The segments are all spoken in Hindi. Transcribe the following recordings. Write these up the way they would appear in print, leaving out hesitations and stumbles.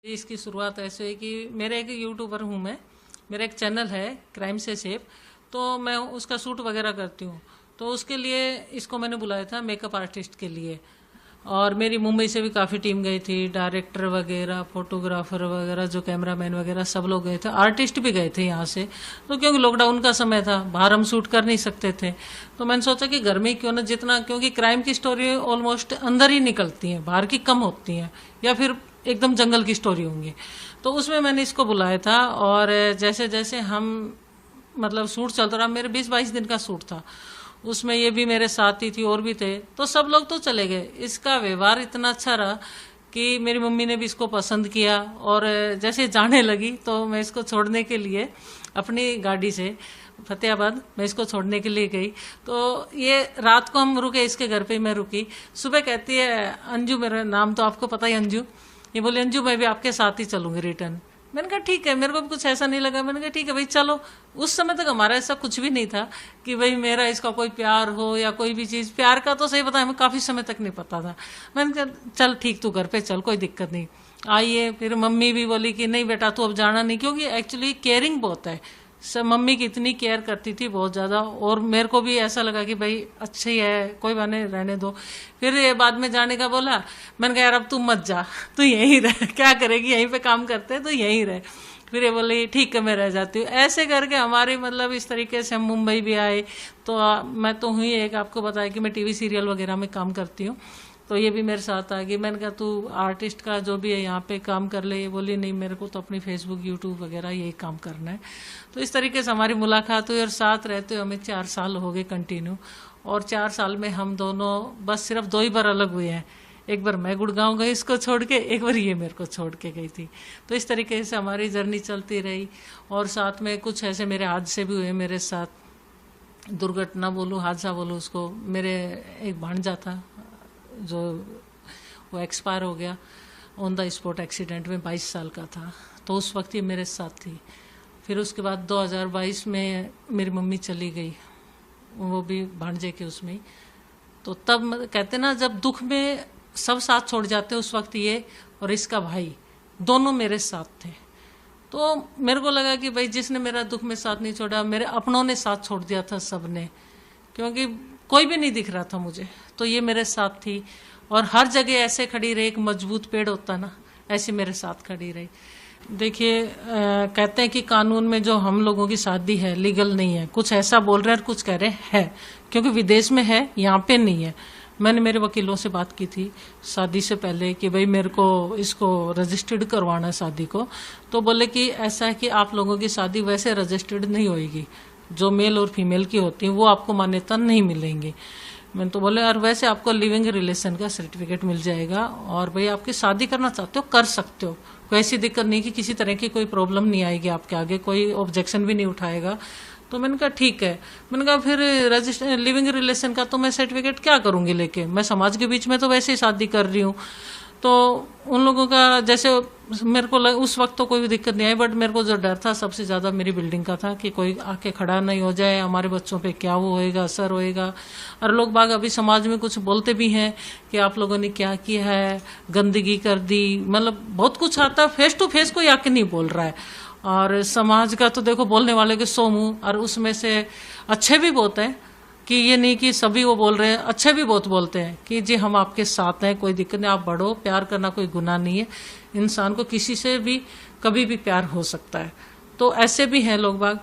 इसकी शुरुआत ऐसे हुई कि मेरा एक यूट्यूबर हूँ मैं, मेरा एक चैनल है क्राइम से सेफ, तो मैं उसका शूट वगैरह करती हूँ। तो उसके लिए इसको मैंने बुलाया था मेकअप आर्टिस्ट के लिए। और मेरी मुंबई से भी काफ़ी टीम गई थी, डायरेक्टर वगैरह, फोटोग्राफर वगैरह, जो कैमरामैन वगैरह सब लोग गए थे, आर्टिस्ट भी गए थे यहाँ से। तो क्योंकि लॉकडाउन का समय था, बाहर हम शूट कर नहीं सकते थे, तो मैंने सोचा कि घर में ही क्यों ना, जितना, क्योंकि क्राइम की स्टोरी ऑलमोस्ट अंदर ही निकलती हैं, बाहर की कम होती हैं, या फिर एकदम जंगल की स्टोरी होंगी। तो उसमें मैंने इसको बुलाया था। और जैसे जैसे हम मतलब शूट चलता रहा, मेरे 20-22 दिन का शूट था, उसमें ये भी मेरे साथ ही थी, और भी थे, तो सब लोग तो चले गए। इसका व्यवहार इतना अच्छा रहा कि मेरी मम्मी ने भी इसको पसंद किया। और जैसे जाने लगी तो मैं इसको छोड़ने के लिए अपनी गाड़ी से फतेहाबाद मैं इसको छोड़ने के लिए गई। तो ये रात को हम रुके, इसके घर पे ही मैं रुकी। सुबह कहती है, अंजू, मेरा नाम तो आपको पता ही, अंजू, ये बोले अंजू मैं भी आपके साथ ही चलूंगी रिटर्न। मैंने कहा ठीक है, मेरे को भी कुछ ऐसा नहीं लगा, मैंने कहा ठीक है भाई चलो। उस समय तक हमारा ऐसा कुछ भी नहीं था कि भाई मेरा इसका कोई प्यार हो या कोई भी चीज़। प्यार का तो सही पता, हमें काफ़ी समय तक नहीं पता था। मैंने कहा चल ठीक, तू घर पे चल, कोई दिक्कत नहीं। आइए, फिर मम्मी भी बोली कि नहीं बेटा तू अब जाना नहीं, क्योंकि एक्चुअली केयरिंग बहुत है सब। मम्मी की इतनी केयर करती थी, बहुत ज़्यादा। और मेरे को भी ऐसा लगा कि भाई अच्छा ही है, कोई बात नहीं, रहने दो। फिर ये बाद में जाने का बोला, मैंने कहा यार अब तू मत जा, तू यहीं रह, क्या करेगी, यहीं पे काम करते हैं तो यहीं रह। फिर ये बोले ठीक है मैं रह जाती हूँ। ऐसे करके हमारे मतलब इस तरीके से हम मुंबई भी आए। तो मैं तो हुई एक, आपको बताया कि मैं टीवी सीरियल वगैरह में काम करती हूँ, तो ये भी मेरे साथ आ गई। मैंने कहा तू आर्टिस्ट का जो भी है यहाँ पे काम कर ले। ये बोली नहीं, मेरे को तो अपनी फेसबुक यूट्यूब वगैरह यही काम करना है। तो इस तरीके से हमारी मुलाकात हुई, और साथ रहते हुए हमें 4 साल हो गए कंटिन्यू। और 4 साल में हम दोनों बस सिर्फ 2 ही बार अलग हुए हैं। एक बार मैं गुड़गांव गई इसको छोड़ के, एक बार ये मेरे को छोड़ के गई थी। तो इस तरीके से हमारी जर्नी चलती रही। और साथ में कुछ ऐसे मेरे हादसे भी हुए मेरे साथ, दुर्घटना बोलूँ, हादसा बोलूँ उसको। मेरे एक भांजा था जो वो एक्सपायर हो गया ऑन द स्पॉट एक्सीडेंट में, 22 साल का था। तो उस वक्त ये मेरे साथ थी। फिर उसके बाद 2022 में मेरी मम्मी चली गई, वो भी भांजे के उसमें ही। तो तब कहते ना, जब दुख में सब साथ छोड़ जाते, उस वक्त ये और इसका भाई दोनों मेरे साथ थे। तो मेरे को लगा कि भाई जिसने मेरा दुख में साथ नहीं छोड़ा, मेरे अपनों ने साथ छोड़ दिया था सबने, क्योंकि कोई भी नहीं दिख रहा था मुझे। तो ये मेरे साथ थी, और हर जगह ऐसे खड़ी रही, एक मजबूत पेड़ होता ना, ऐसे मेरे साथ खड़ी रही। देखिए, कहते हैं कि कानून में जो हम लोगों की शादी है लीगल नहीं है, कुछ ऐसा बोल रहे हैं और कुछ कह रहे हैं, क्योंकि विदेश में है, यहाँ पे नहीं है। मैंने मेरे वकीलों से बात की थी शादी से पहले कि भाई मेरे को इसको रजिस्टर्ड करवाना है शादी को। तो बोले कि ऐसा है कि आप लोगों की शादी वैसे रजिस्टर्ड नहीं होएगी, जो मेल और फीमेल की होती हैं वो आपको मान्यता नहीं मिलेंगी। मैंने तो बोले, और वैसे आपको लिविंग रिलेशन का सर्टिफिकेट मिल जाएगा, और भाई आपकी शादी करना चाहते हो कर सकते हो, कोई ऐसी दिक्कत नहीं कि किसी तरह की कोई प्रॉब्लम नहीं आएगी आपके आगे, कोई ऑब्जेक्शन भी नहीं उठाएगा। तो मैंने कहा ठीक है। मैंने कहा फिर रजिस्टर लिविंग रिलेशन का तो मैं सर्टिफिकेट क्या करूंगी लेके, मैं समाज के बीच में तो वैसे ही शादी कर रही हूँ। तो उन लोगों का जैसे मेरे को उस वक्त तो कोई दिक्कत नहीं आई, बट मेरे को जो डर था सबसे ज़्यादा मेरी बिल्डिंग का था कि कोई आके खड़ा नहीं हो जाए, हमारे बच्चों पे क्या वो होएगा, असर होएगा। और लोग बाग अभी समाज में कुछ बोलते भी हैं कि आप लोगों ने क्या किया है, गंदगी कर दी, मतलब बहुत कुछ आता है। फेस टू फेस कोई आके नहीं बोल रहा है। और समाज का तो देखो बोलने वाले के 100 मुंह, और उसमें से अच्छे भी बहुत हैं, कि ये नहीं कि सभी वो बोल रहे हैं, अच्छे भी बहुत बोलते हैं कि जी हम आपके साथ हैं, कोई दिक्कत नहीं, आप बढ़ो, प्यार करना कोई गुनाह नहीं है, इंसान को किसी से भी कभी भी प्यार हो सकता है। तो ऐसे भी हैं लोग बाग।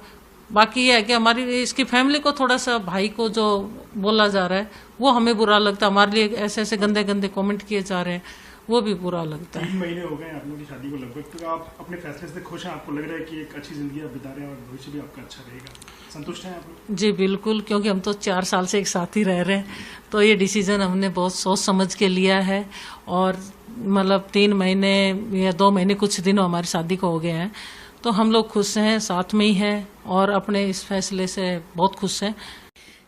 बाकी ये है कि हमारी इसकी फैमिली को थोड़ा सा, भाई को जो बोला जा रहा है वो हमें बुरा लगता है, हमारे लिए ऐसे ऐसे गंदे गंदे कॉमेंट किए जा रहे हैं, वो भी बुरा लगता है। 3 महीने हो गए आप लोगों की शादी को लगभग, तो आप अपने फैसले से खुश हैं? आपको लग रहा है कि एक अच्छी जिंदगी आप बिता रहे हैं और भविष्य भी आपका अच्छा रहेगा, संतुष्ट हैं आप लोग? जी बिल्कुल, क्योंकि हम तो 4 साल से एक साथ ही रह रहे हैं, तो ये डिसीजन हमने बहुत सोच समझ के लिया है। और मतलब 3 महीने या 2 महीने कुछ दिन हमारी शादी को हो गए हैं, तो हम लोग खुश हैं, साथ में ही हैं, और अपने इस फैसले से बहुत खुश हैं।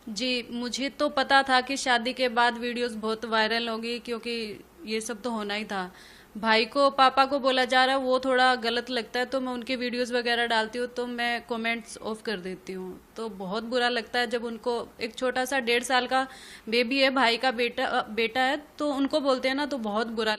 जी, मुझे तो पता था कि शादी के बाद वीडियोस बहुत वायरल होगी, क्योंकि ये सब तो होना ही था। भाई को, पापा को बोला जा रहा है वो थोड़ा गलत लगता है, तो मैं उनके वीडियोस वगैरह डालती हूँ तो मैं कमेंट्स ऑफ कर देती हूँ। तो बहुत बुरा लगता है जब उनको, एक छोटा सा 1.5 साल का बेबी है, भाई का बेटा है, तो उनको बोलते हैं ना, तो बहुत बुरा